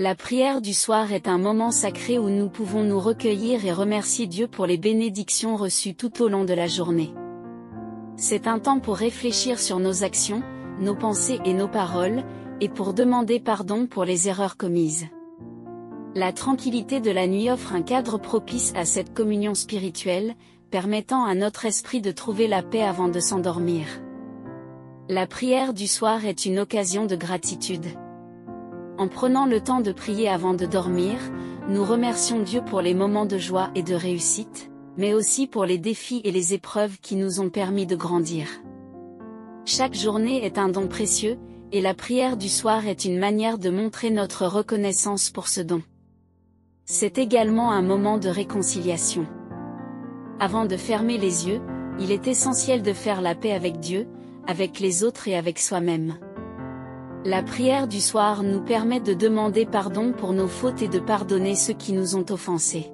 La prière du soir est un moment sacré où nous pouvons nous recueillir et remercier Dieu pour les bénédictions reçues tout au long de la journée. C'est un temps pour réfléchir sur nos actions, nos pensées et nos paroles, et pour demander pardon pour les erreurs commises. La tranquillité de la nuit offre un cadre propice à cette communion spirituelle, permettant à notre esprit de trouver la paix avant de s'endormir. La prière du soir est une occasion de gratitude. En prenant le temps de prier avant de dormir, nous remercions Dieu pour les moments de joie et de réussite, mais aussi pour les défis et les épreuves qui nous ont permis de grandir. Chaque journée est un don précieux, et la prière du soir est une manière de montrer notre reconnaissance pour ce don. C'est également un moment de réconciliation. Avant de fermer les yeux, il est essentiel de faire la paix avec Dieu, avec les autres et avec soi-même. La prière du soir nous permet de demander pardon pour nos fautes et de pardonner ceux qui nous ont offensés.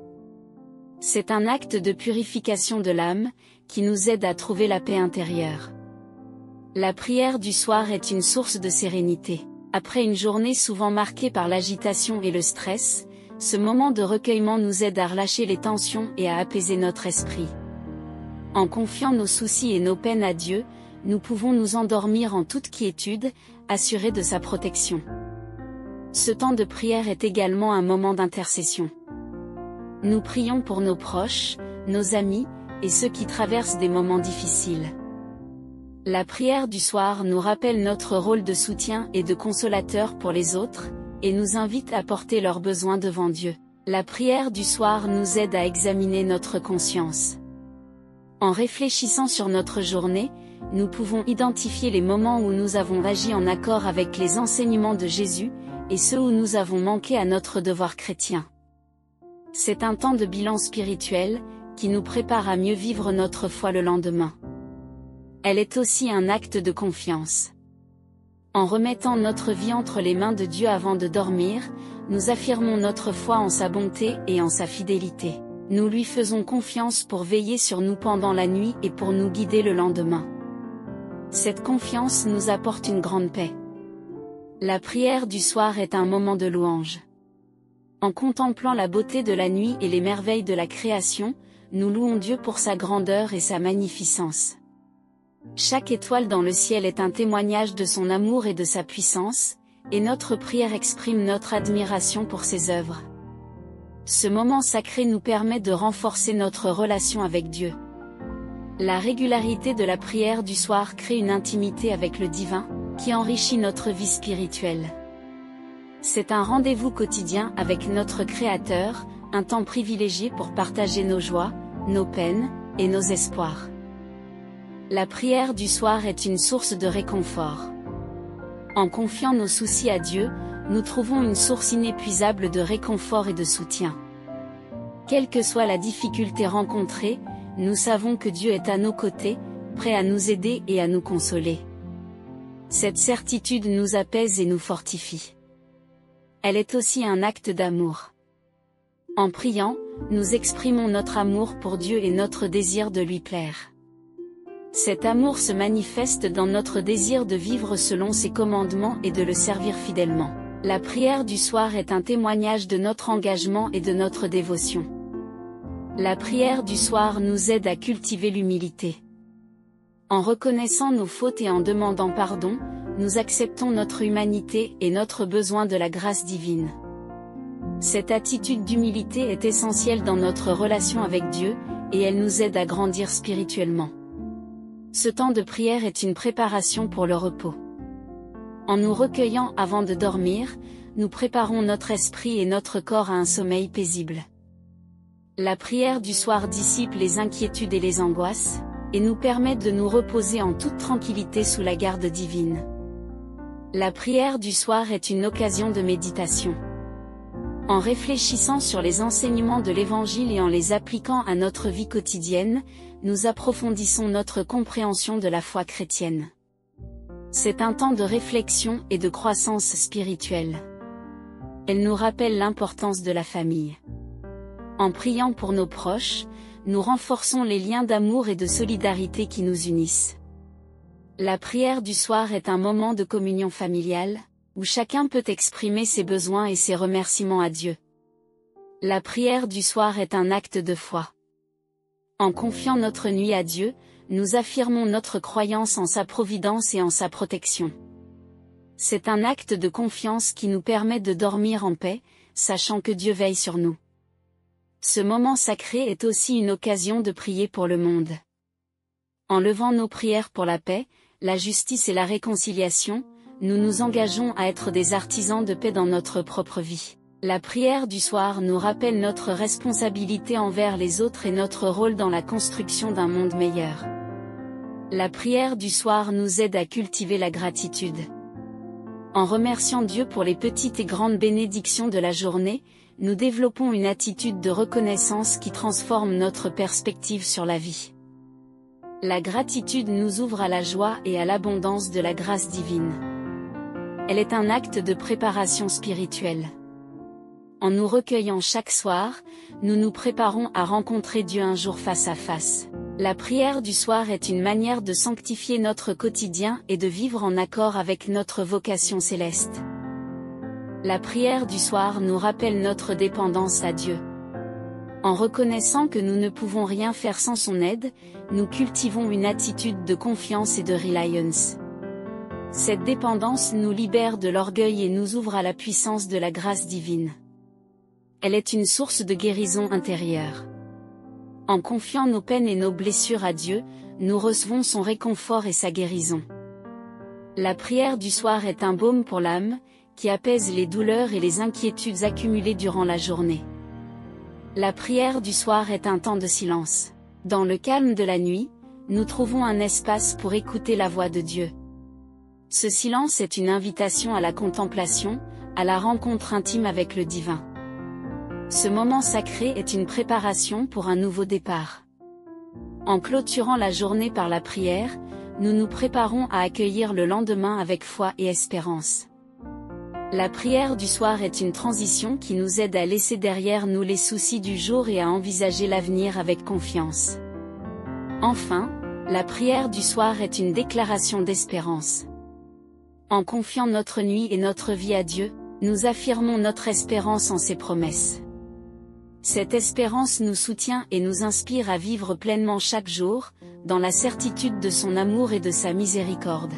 C'est un acte de purification de l'âme, qui nous aide à trouver la paix intérieure. La prière du soir est une source de sérénité. Après une journée souvent marquée par l'agitation et le stress, ce moment de recueillement nous aide à relâcher les tensions et à apaiser notre esprit. En confiant nos soucis et nos peines à Dieu, nous pouvons nous endormir en toute quiétude, assurés de sa protection. Ce temps de prière est également un moment d'intercession. Nous prions pour nos proches, nos amis, et ceux qui traversent des moments difficiles. La prière du soir nous rappelle notre rôle de soutien et de consolateur pour les autres, et nous invite à porter leurs besoins devant Dieu. La prière du soir nous aide à examiner notre conscience. En réfléchissant sur notre journée, nous pouvons identifier les moments où nous avons agi en accord avec les enseignements de Jésus, et ceux où nous avons manqué à notre devoir chrétien. C'est un temps de bilan spirituel, qui nous prépare à mieux vivre notre foi le lendemain. Elle est aussi un acte de confiance. En remettant notre vie entre les mains de Dieu avant de dormir, nous affirmons notre foi en sa bonté et en sa fidélité. Nous lui faisons confiance pour veiller sur nous pendant la nuit et pour nous guider le lendemain. Cette confiance nous apporte une grande paix. La prière du soir est un moment de louange. En contemplant la beauté de la nuit et les merveilles de la création, nous louons Dieu pour sa grandeur et sa magnificence. Chaque étoile dans le ciel est un témoignage de son amour et de sa puissance, et notre prière exprime notre admiration pour ses œuvres. Ce moment sacré nous permet de renforcer notre relation avec Dieu. La régularité de la prière du soir crée une intimité avec le divin, qui enrichit notre vie spirituelle. C'est un rendez-vous quotidien avec notre Créateur, un temps privilégié pour partager nos joies, nos peines, et nos espoirs. La prière du soir est une source de réconfort. En confiant nos soucis à Dieu, nous trouvons une source inépuisable de réconfort et de soutien. Quelle que soit la difficulté rencontrée, nous savons que Dieu est à nos côtés, prêt à nous aider et à nous consoler. Cette certitude nous apaise et nous fortifie. Elle est aussi un acte d'amour. En priant, nous exprimons notre amour pour Dieu et notre désir de lui plaire. Cet amour se manifeste dans notre désir de vivre selon ses commandements et de le servir fidèlement. La prière du soir est un témoignage de notre engagement et de notre dévotion. La prière du soir nous aide à cultiver l'humilité. En reconnaissant nos fautes et en demandant pardon, nous acceptons notre humanité et notre besoin de la grâce divine. Cette attitude d'humilité est essentielle dans notre relation avec Dieu, et elle nous aide à grandir spirituellement. Ce temps de prière est une préparation pour le repos. En nous recueillant avant de dormir, nous préparons notre esprit et notre corps à un sommeil paisible. La prière du soir dissipe les inquiétudes et les angoisses, et nous permet de nous reposer en toute tranquillité sous la garde divine. La prière du soir est une occasion de méditation. En réfléchissant sur les enseignements de l'Évangile et en les appliquant à notre vie quotidienne, nous approfondissons notre compréhension de la foi chrétienne. C'est un temps de réflexion et de croissance spirituelle. Elle nous rappelle l'importance de la famille. En priant pour nos proches, nous renforçons les liens d'amour et de solidarité qui nous unissent. La prière du soir est un moment de communion familiale, où chacun peut exprimer ses besoins et ses remerciements à Dieu. La prière du soir est un acte de foi. En confiant notre nuit à Dieu, nous affirmons notre croyance en sa providence et en sa protection. C'est un acte de confiance qui nous permet de dormir en paix, sachant que Dieu veille sur nous. Ce moment sacré est aussi une occasion de prier pour le monde. En levant nos prières pour la paix, la justice et la réconciliation, nous nous engageons à être des artisans de paix dans notre propre vie. La prière du soir nous rappelle notre responsabilité envers les autres et notre rôle dans la construction d'un monde meilleur. La prière du soir nous aide à cultiver la gratitude. En remerciant Dieu pour les petites et grandes bénédictions de la journée, nous développons une attitude de reconnaissance qui transforme notre perspective sur la vie. La gratitude nous ouvre à la joie et à l'abondance de la grâce divine. Elle est un acte de préparation spirituelle. En nous recueillant chaque soir, nous nous préparons à rencontrer Dieu un jour face à face. La prière du soir est une manière de sanctifier notre quotidien et de vivre en accord avec notre vocation céleste. La prière du soir nous rappelle notre dépendance à Dieu. En reconnaissant que nous ne pouvons rien faire sans son aide, nous cultivons une attitude de confiance et de reliance. Cette dépendance nous libère de l'orgueil et nous ouvre à la puissance de la grâce divine. Elle est une source de guérison intérieure. En confiant nos peines et nos blessures à Dieu, nous recevons son réconfort et sa guérison. La prière du soir est un baume pour l'âme, qui apaise les douleurs et les inquiétudes accumulées durant la journée. La prière du soir est un temps de silence. Dans le calme de la nuit, nous trouvons un espace pour écouter la voix de Dieu. Ce silence est une invitation à la contemplation, à la rencontre intime avec le divin. Ce moment sacré est une préparation pour un nouveau départ. En clôturant la journée par la prière, nous nous préparons à accueillir le lendemain avec foi et espérance. La prière du soir est une transition qui nous aide à laisser derrière nous les soucis du jour et à envisager l'avenir avec confiance. Enfin, la prière du soir est une déclaration d'espérance. En confiant notre nuit et notre vie à Dieu, nous affirmons notre espérance en ses promesses. Cette espérance nous soutient et nous inspire à vivre pleinement chaque jour, dans la certitude de son amour et de sa miséricorde.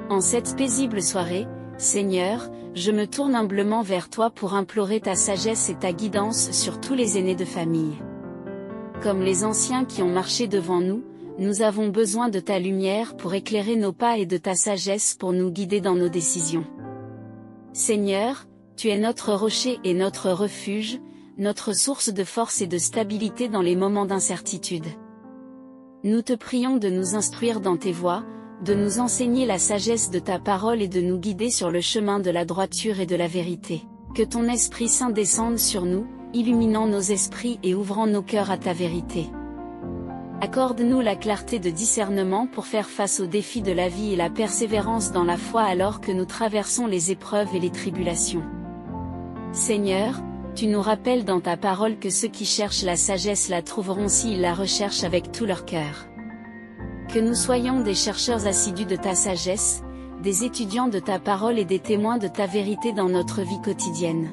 En cette paisible soirée, Seigneur, je me tourne humblement vers toi pour implorer ta sagesse et ta guidance sur tous les aînés de famille. Comme les anciens qui ont marché devant nous, nous avons besoin de ta lumière pour éclairer nos pas et de ta sagesse pour nous guider dans nos décisions. Seigneur, tu es notre rocher et notre refuge, notre source de force et de stabilité dans les moments d'incertitude. Nous te prions de nous instruire dans tes voies, de nous enseigner la sagesse de ta parole et de nous guider sur le chemin de la droiture et de la vérité. Que ton Esprit Saint descende sur nous, illuminant nos esprits et ouvrant nos cœurs à ta vérité. Accorde-nous la clarté de discernement pour faire face aux défis de la vie et la persévérance dans la foi alors que nous traversons les épreuves et les tribulations. Seigneur, tu nous rappelles dans ta parole que ceux qui cherchent la sagesse la trouveront s'ils la recherchent avec tout leur cœur. Que nous soyons des chercheurs assidus de ta sagesse, des étudiants de ta parole et des témoins de ta vérité dans notre vie quotidienne.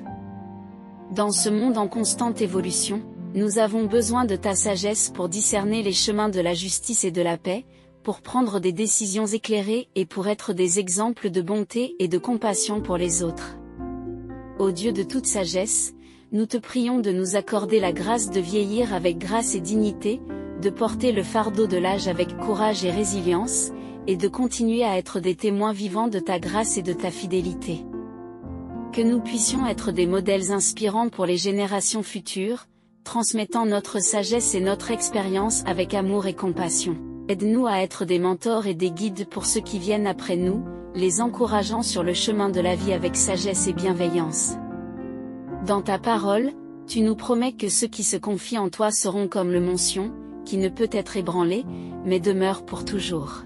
Dans ce monde en constante évolution, nous avons besoin de ta sagesse pour discerner les chemins de la justice et de la paix, pour prendre des décisions éclairées et pour être des exemples de bonté et de compassion pour les autres. Ô Dieu de toute sagesse, nous te prions de nous accorder la grâce de vieillir avec grâce et dignité, de porter le fardeau de l'âge avec courage et résilience, et de continuer à être des témoins vivants de ta grâce et de ta fidélité. Que nous puissions être des modèles inspirants pour les générations futures, transmettant notre sagesse et notre expérience avec amour et compassion. Aide-nous à être des mentors et des guides pour ceux qui viennent après nous, les encourageant sur le chemin de la vie avec sagesse et bienveillance. Dans ta parole, tu nous promets que ceux qui se confient en toi seront comme le mont Sion, qui ne peut être ébranlé, mais demeure pour toujours.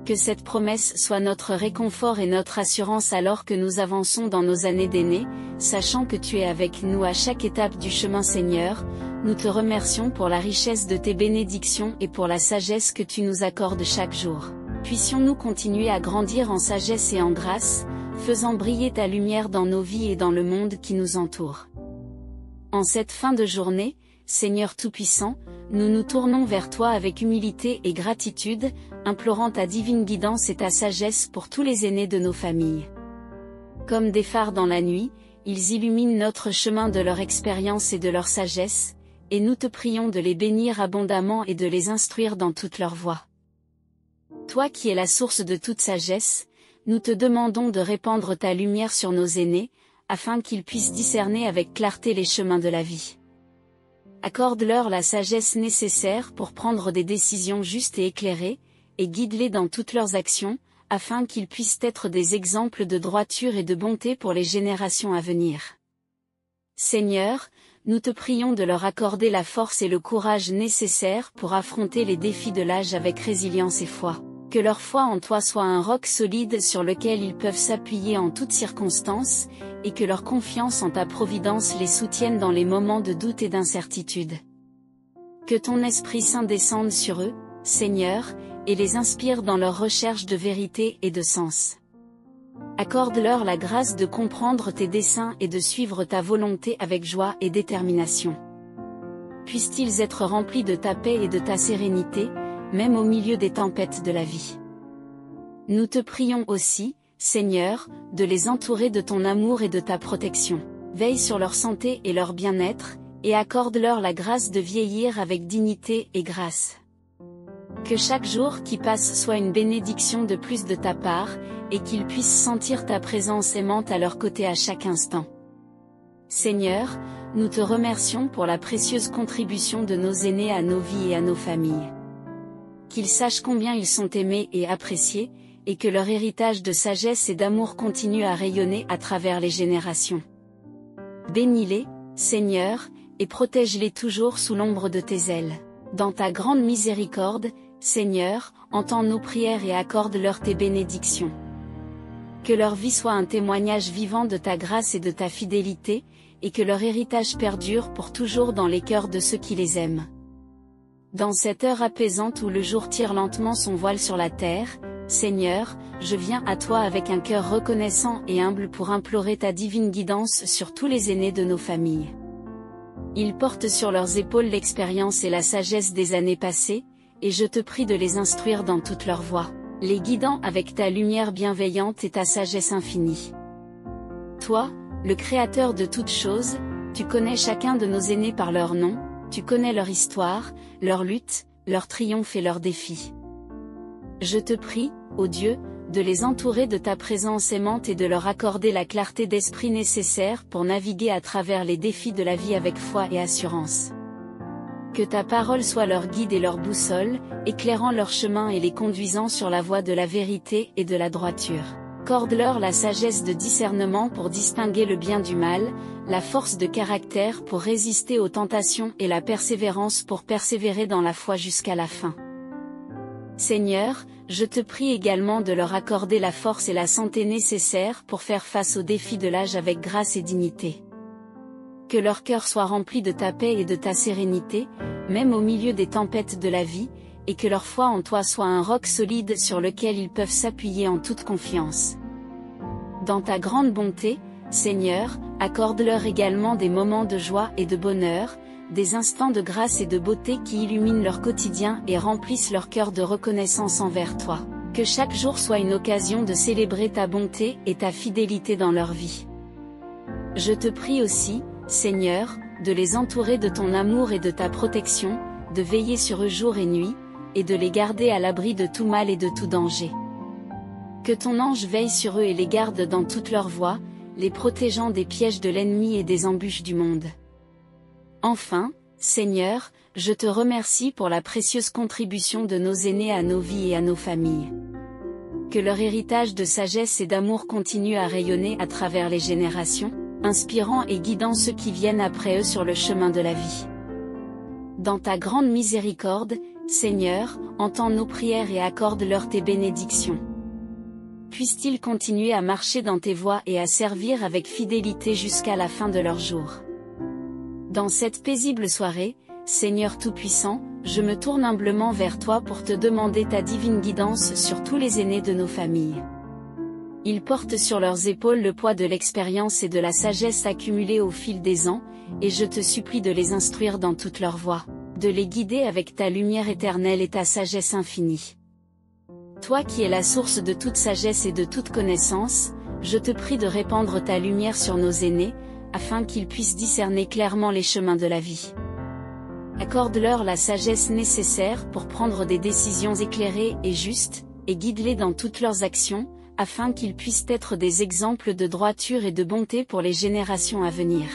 Que cette promesse soit notre réconfort et notre assurance alors que nous avançons dans nos années d'aînés, sachant que tu es avec nous à chaque étape du chemin. Seigneur, nous te remercions pour la richesse de tes bénédictions et pour la sagesse que tu nous accordes chaque jour. Puissions-nous continuer à grandir en sagesse et en grâce, faisant briller ta lumière dans nos vies et dans le monde qui nous entoure. En cette fin de journée, Seigneur Tout-Puissant, nous nous tournons vers toi avec humilité et gratitude, implorant ta divine guidance et ta sagesse pour tous les aînés de nos familles. Comme des phares dans la nuit, ils illuminent notre chemin de leur expérience et de leur sagesse, et nous te prions de les bénir abondamment et de les instruire dans toute leur voie. Toi qui es la source de toute sagesse, nous te demandons de répandre ta lumière sur nos aînés, afin qu'ils puissent discerner avec clarté les chemins de la vie. Accorde-leur la sagesse nécessaire pour prendre des décisions justes et éclairées, et guide-les dans toutes leurs actions, afin qu'ils puissent être des exemples de droiture et de bonté pour les générations à venir. Seigneur, nous te prions de leur accorder la force et le courage nécessaires pour affronter les défis de l'âge avec résilience et foi. Que leur foi en toi soit un roc solide sur lequel ils peuvent s'appuyer en toutes circonstances, et que leur confiance en ta providence les soutienne dans les moments de doute et d'incertitude. Que ton Esprit Saint descende sur eux, Seigneur, et les inspire dans leur recherche de vérité et de sens. Accorde-leur la grâce de comprendre tes desseins et de suivre ta volonté avec joie et détermination. Puissent-ils être remplis de ta paix et de ta sérénité, même au milieu des tempêtes de la vie. Nous te prions aussi, Seigneur, de les entourer de ton amour et de ta protection. Veille sur leur santé et leur bien-être, et accorde-leur la grâce de vieillir avec dignité et grâce. Que chaque jour qui passe soit une bénédiction de plus de ta part, et qu'ils puissent sentir ta présence aimante à leur côté à chaque instant. Seigneur, nous te remercions pour la précieuse contribution de nos aînés à nos vies et à nos familles. Qu'ils sachent combien ils sont aimés et appréciés, et que leur héritage de sagesse et d'amour continue à rayonner à travers les générations. Bénis-les, Seigneur, et protège-les toujours sous l'ombre de tes ailes. Dans ta grande miséricorde, Seigneur, entends nos prières et accorde-leur tes bénédictions. Que leur vie soit un témoignage vivant de ta grâce et de ta fidélité, et que leur héritage perdure pour toujours dans les cœurs de ceux qui les aiment. Dans cette heure apaisante où le jour tire lentement son voile sur la terre, Seigneur, je viens à toi avec un cœur reconnaissant et humble pour implorer ta divine guidance sur tous les aînés de nos familles. Ils portent sur leurs épaules l'expérience et la sagesse des années passées, et je te prie de les instruire dans toute leur voie, les guidant avec ta lumière bienveillante et ta sagesse infinie. Toi, le Créateur de toutes choses, tu connais chacun de nos aînés par leur nom, tu connais leur histoire, leur lutte, leur triomphe et leurs défis. Je te prie, ô Dieu, de les entourer de ta présence aimante et de leur accorder la clarté d'esprit nécessaire pour naviguer à travers les défis de la vie avec foi et assurance. Que ta parole soit leur guide et leur boussole, éclairant leur chemin et les conduisant sur la voie de la vérité et de la droiture. Accorde-leur la sagesse de discernement pour distinguer le bien du mal, la force de caractère pour résister aux tentations et la persévérance pour persévérer dans la foi jusqu'à la fin. Seigneur, je te prie également de leur accorder la force et la santé nécessaires pour faire face aux défis de l'âge avec grâce et dignité. Que leur cœur soit rempli de ta paix et de ta sérénité, même au milieu des tempêtes de la vie, et que leur foi en toi soit un roc solide sur lequel ils peuvent s'appuyer en toute confiance. Dans ta grande bonté, Seigneur, accorde-leur également des moments de joie et de bonheur, des instants de grâce et de beauté qui illuminent leur quotidien et remplissent leur cœur de reconnaissance envers toi. Que chaque jour soit une occasion de célébrer ta bonté et ta fidélité dans leur vie. Je te prie aussi, Seigneur, de les entourer de ton amour et de ta protection, de veiller sur eux jour et nuit, et de les garder à l'abri de tout mal et de tout danger. Que ton ange veille sur eux et les garde dans toutes leurs voies, les protégeant des pièges de l'ennemi et des embûches du monde. Enfin, Seigneur, je te remercie pour la précieuse contribution de nos aînés à nos vies et à nos familles. Que leur héritage de sagesse et d'amour continue à rayonner à travers les générations, inspirant et guidant ceux qui viennent après eux sur le chemin de la vie. Dans ta grande miséricorde, Seigneur, entends nos prières et accorde-leur tes bénédictions. Puissent-ils continuer à marcher dans tes voies et à servir avec fidélité jusqu'à la fin de leur jour. Dans cette paisible soirée, Seigneur Tout-Puissant, je me tourne humblement vers toi pour te demander ta divine guidance sur tous les aînés de nos familles. Ils portent sur leurs épaules le poids de l'expérience et de la sagesse accumulée au fil des ans, et je te supplie de les instruire dans toute leur voie, de les guider avec ta lumière éternelle et ta sagesse infinie. Toi qui es la source de toute sagesse et de toute connaissance, je te prie de répandre ta lumière sur nos aînés, afin qu'ils puissent discerner clairement les chemins de la vie. Accorde-leur la sagesse nécessaire pour prendre des décisions éclairées et justes, et guide-les dans toutes leurs actions, afin qu'ils puissent être des exemples de droiture et de bonté pour les générations à venir.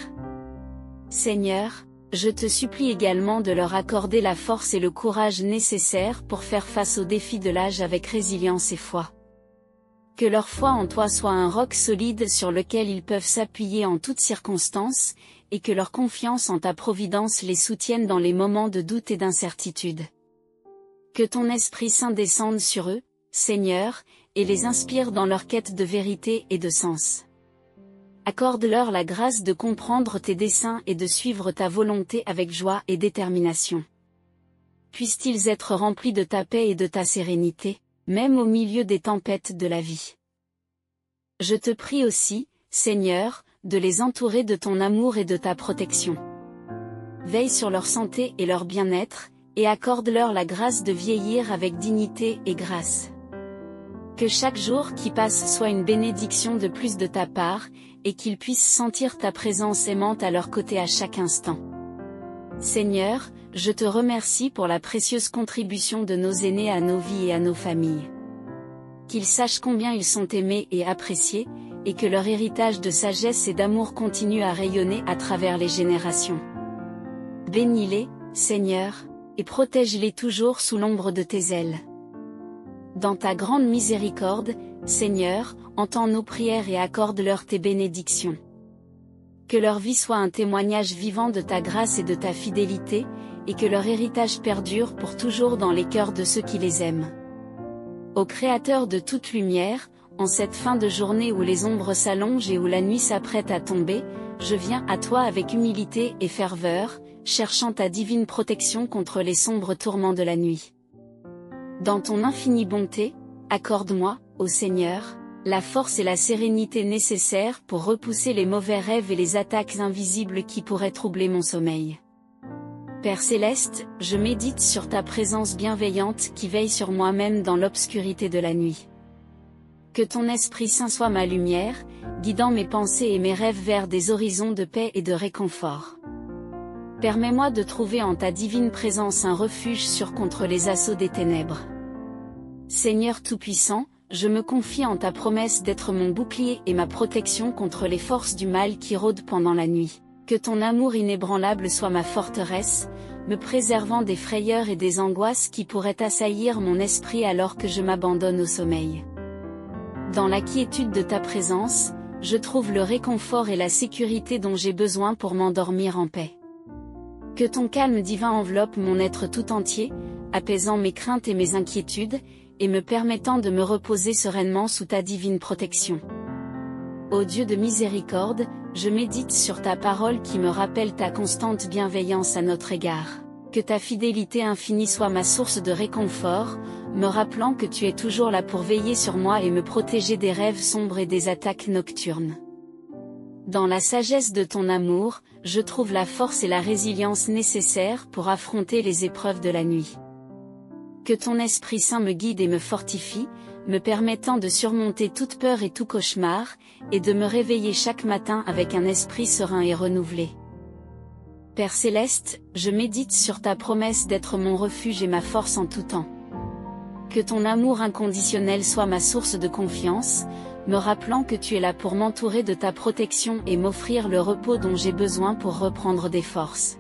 Seigneur, je te supplie également de leur accorder la force et le courage nécessaires pour faire face aux défis de l'âge avec résilience et foi. Que leur foi en toi soit un roc solide sur lequel ils peuvent s'appuyer en toutes circonstances, et que leur confiance en ta providence les soutienne dans les moments de doute et d'incertitude. Que ton Esprit Saint descende sur eux, Seigneur, et les inspire dans leur quête de vérité et de sens. Accorde-leur la grâce de comprendre tes desseins et de suivre ta volonté avec joie et détermination. Puissent-ils être remplis de ta paix et de ta sérénité, même au milieu des tempêtes de la vie. Je te prie aussi, Seigneur, de les entourer de ton amour et de ta protection. Veille sur leur santé et leur bien-être, et accorde-leur la grâce de vieillir avec dignité et grâce. Que chaque jour qui passe soit une bénédiction de plus de ta part, et qu'ils puissent sentir ta présence aimante à leur côté à chaque instant. Seigneur, je te remercie pour la précieuse contribution de nos aînés à nos vies et à nos familles. Qu'ils sachent combien ils sont aimés et appréciés, et que leur héritage de sagesse et d'amour continue à rayonner à travers les générations. Bénis-les, Seigneur, et protège-les toujours sous l'ombre de tes ailes. Dans ta grande miséricorde, Seigneur, entends nos prières et accorde-leur tes bénédictions. Que leur vie soit un témoignage vivant de ta grâce et de ta fidélité, et que leur héritage perdure pour toujours dans les cœurs de ceux qui les aiment. Ô Créateur de toute lumière, en cette fin de journée où les ombres s'allongent et où la nuit s'apprête à tomber, je viens à toi avec humilité et ferveur, cherchant ta divine protection contre les sombres tourments de la nuit. Dans ton infinie bonté, accorde-moi, ô Seigneur, la force et la sérénité nécessaires pour repousser les mauvais rêves et les attaques invisibles qui pourraient troubler mon sommeil. Père Céleste, je médite sur ta présence bienveillante qui veille sur moi-même dans l'obscurité de la nuit. Que ton Esprit Saint soit ma lumière, guidant mes pensées et mes rêves vers des horizons de paix et de réconfort. Permets-moi de trouver en ta divine présence un refuge sûr contre les assauts des ténèbres. Seigneur Tout-Puissant, je me confie en ta promesse d'être mon bouclier et ma protection contre les forces du mal qui rôdent pendant la nuit. Que ton amour inébranlable soit ma forteresse, me préservant des frayeurs et des angoisses qui pourraient assaillir mon esprit alors que je m'abandonne au sommeil. Dans la quiétude de ta présence, je trouve le réconfort et la sécurité dont j'ai besoin pour m'endormir en paix. Que ton calme divin enveloppe mon être tout entier, apaisant mes craintes et mes inquiétudes, et me permettant de me reposer sereinement sous ta divine protection. Ô Dieu de miséricorde, je médite sur ta parole qui me rappelle ta constante bienveillance à notre égard. Que ta fidélité infinie soit ma source de réconfort, me rappelant que tu es toujours là pour veiller sur moi et me protéger des rêves sombres et des attaques nocturnes. Dans la sagesse de ton amour, je trouve la force et la résilience nécessaires pour affronter les épreuves de la nuit. Que ton Esprit Saint me guide et me fortifie, me permettant de surmonter toute peur et tout cauchemar, et de me réveiller chaque matin avec un esprit serein et renouvelé. Père Céleste, je médite sur ta promesse d'être mon refuge et ma force en tout temps. Que ton amour inconditionnel soit ma source de confiance, me rappelant que tu es là pour m'entourer de ta protection et m'offrir le repos dont j'ai besoin pour reprendre des forces.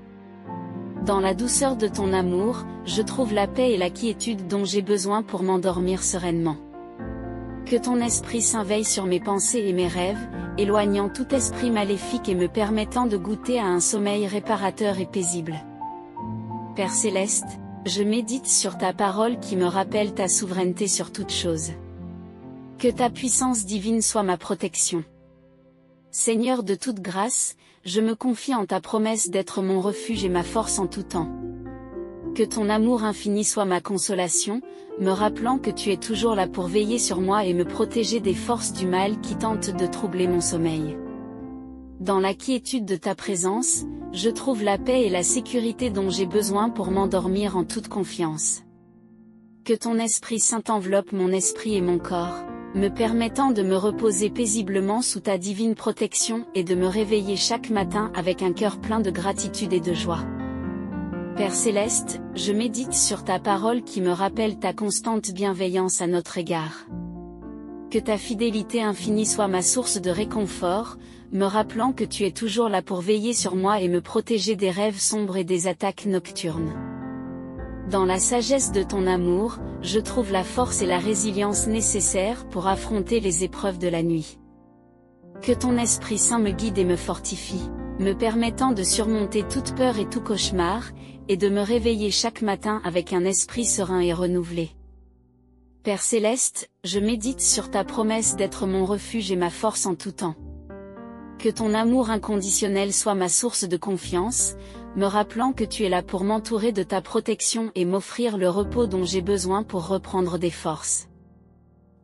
Dans la douceur de ton amour, je trouve la paix et la quiétude dont j'ai besoin pour m'endormir sereinement. Que ton Esprit Saint veille sur mes pensées et mes rêves, éloignant tout esprit maléfique et me permettant de goûter à un sommeil réparateur et paisible. Père Céleste, je médite sur ta parole qui me rappelle ta souveraineté sur toute chose. Que ta puissance divine soit ma protection. Seigneur de toute grâce, je me confie en ta promesse d'être mon refuge et ma force en tout temps. Que ton amour infini soit ma consolation, me rappelant que tu es toujours là pour veiller sur moi et me protéger des forces du mal qui tentent de troubler mon sommeil. Dans la quiétude de ta présence, je trouve la paix et la sécurité dont j'ai besoin pour m'endormir en toute confiance. Que ton Esprit Saint enveloppe mon esprit et mon corps, me permettant de me reposer paisiblement sous ta divine protection et de me réveiller chaque matin avec un cœur plein de gratitude et de joie. Père Céleste, je médite sur ta parole qui me rappelle ta constante bienveillance à notre égard. Que ta fidélité infinie soit ma source de réconfort, me rappelant que tu es toujours là pour veiller sur moi et me protéger des rêves sombres et des attaques nocturnes. Dans la sagesse de ton amour, je trouve la force et la résilience nécessaires pour affronter les épreuves de la nuit. Que ton Esprit Saint me guide et me fortifie, me permettant de surmonter toute peur et tout cauchemar, et de me réveiller chaque matin avec un esprit serein et renouvelé. Père Céleste, je médite sur ta promesse d'être mon refuge et ma force en tout temps. Que ton amour inconditionnel soit ma source de confiance, me rappelant que tu es là pour m'entourer de ta protection et m'offrir le repos dont j'ai besoin pour reprendre des forces.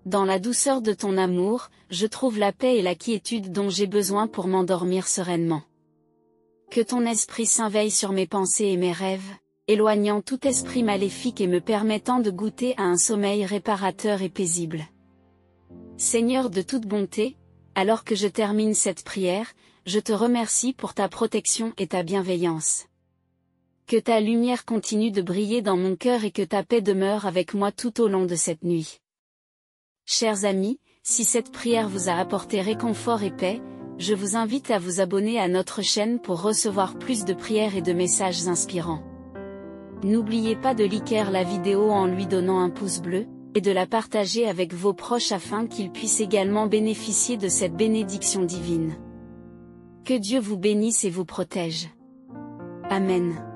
Dans la douceur de ton amour, je trouve la paix et la quiétude dont j'ai besoin pour m'endormir sereinement. Que ton Esprit Saint veille sur mes pensées et mes rêves, éloignant tout esprit maléfique et me permettant de goûter à un sommeil réparateur et paisible. Seigneur de toute bonté, alors que je termine cette prière, je te remercie pour ta protection et ta bienveillance. Que ta lumière continue de briller dans mon cœur et que ta paix demeure avec moi tout au long de cette nuit. Chers amis, si cette prière vous a apporté réconfort et paix, je vous invite à vous abonner à notre chaîne pour recevoir plus de prières et de messages inspirants. N'oubliez pas de liker la vidéo en lui donnant un pouce bleu, et de la partager avec vos proches afin qu'ils puissent également bénéficier de cette bénédiction divine. Que Dieu vous bénisse et vous protège. Amen.